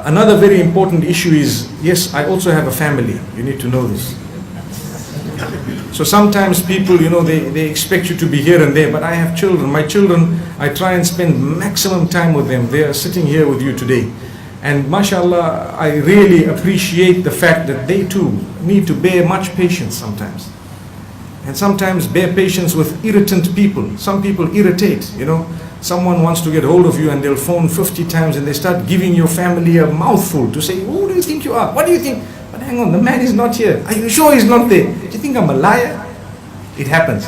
Another very important issue is, yes, I also have a family. You need to know this. So sometimes people, they expect you to be here and there, but I have children. My children, I try and spend maximum time with them. They are sitting here with you today. And mashallah, I really appreciate the fact that they too need to bear much patience sometimes. And sometimes bear patience with irritant people. Some people irritate, Someone wants to get hold of you and they'll phone 50 times and they start giving your family a mouthful to say, who do you think you are? What do you think? But hang on, the man is not here. Are you sure he's not there? Do you think I'm a liar? It happens.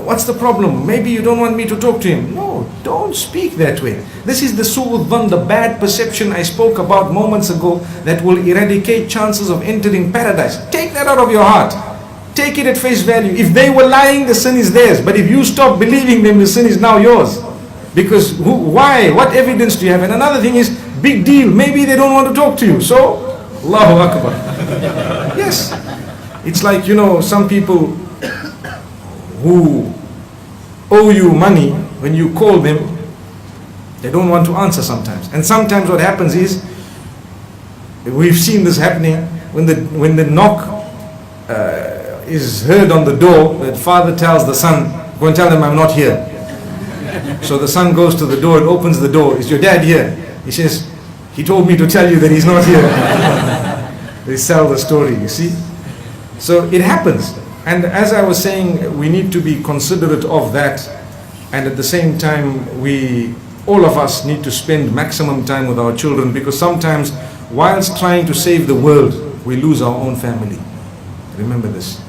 What's the problem? Maybe you don't want me to talk to him. No, don't speak that way. This is the su'ud dhan, the bad perception I spoke about moments ago that will eradicate chances of entering paradise. Take that out of your heart. Take it at face value. If they were lying, the sin is theirs. But if you stop believing them, the sin is now yours. Because why? What evidence do you have? And another thing is, big deal. Maybe they don't want to talk to you. So, Allahu Akbar. Yes. It's like, some people who owe you money, when you call them, they don't want to answer sometimes. And sometimes what happens is, we've seen this happening, when the knock is heard on the door, the father tells the son, go and tell them I'm not here. So the son goes to the door and opens the door. Is your dad here? He says, he told me to tell you that he's not here. They sell the story, you see. So it happens. And as I was saying, we need to be considerate of that. And at the same time, all of us need to spend maximum time with our children, because sometimes whilst trying to save the world, we lose our own family. Remember this.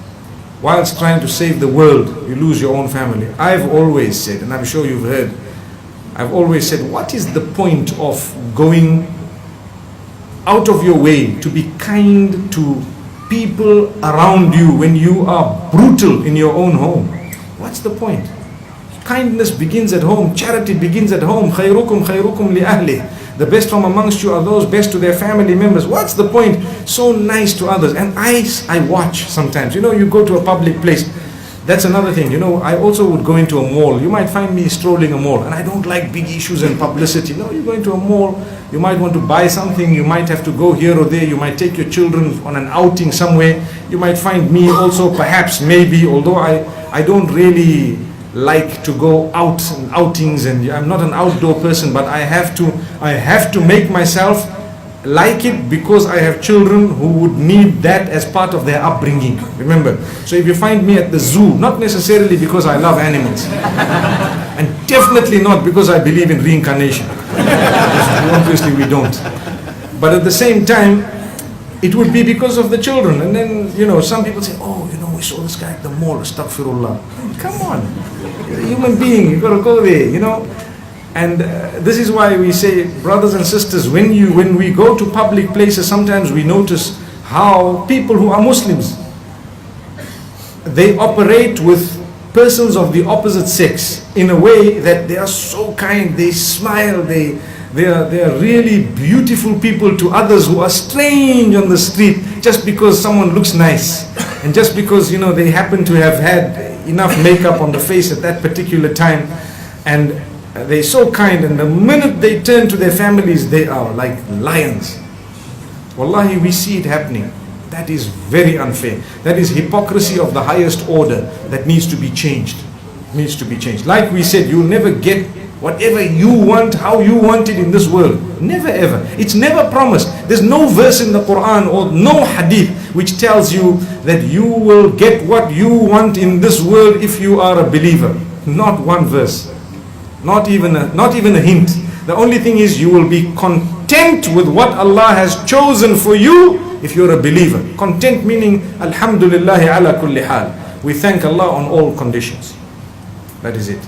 Whilst trying to save the world, you lose your own family. I've always said, and I'm sure you've heard, I've always said, what is the point of going out of your way to be kind to people around you when you are brutal in your own home? What's the point? Kindness begins at home. Charity begins at home. خَيْرُكُمْ خَيْرُكُمْ لِأَهْلِهِ. The best from amongst you are those best to their family members. What's the point? So nice to others. And I watch sometimes. You go to a public place. That's another thing. I also would go into a mall. You might find me strolling a mall. And I don't like big issues and publicity. No, you go into a mall. You might want to buy something. You might have to go here or there. You might take your children on an outing somewhere. You might find me also, perhaps, maybe, although I don't really like to go out and outings, and I'm not an outdoor person, but I have to make myself like it, because I have children who would need that as part of their upbringing. Remember, so if you find me at the zoo, not necessarily because I love animals, and definitely not because I believe in reincarnation. Obviously we don't. But at the same time, it would be because of the children. And then, some people say, oh, we saw this guy at the mall, astaghfirullah. Come on, you're a human being, you've got to go there, And this is why we say, brothers and sisters, when we go to public places, sometimes we notice how people who are Muslims, they operate with persons of the opposite sex in a way that they are so kind, they smile, they are really beautiful people to others who are strange on the street, just because someone looks nice, and just because they happen to have had enough makeup on the face at that particular time, and they're so kind, and the minute they turn to their families, they are like lions. Wallahi, we see it happening. That is very unfair. That is hypocrisy of the highest order that needs to be changed. Needs to be changed. Like we said, you'll never get whatever you want, how you want it in this world. Never ever. It's never promised. There's no verse in the Quran or no hadith which tells you that you will get what you want in this world if you are a believer. Not one verse. Not even a hint. The only thing is, you will be content with what Allah has chosen for you if you're a believer. Content meaning, alhamdulillahi ala kulli hal. We thank Allah on all conditions. That is it.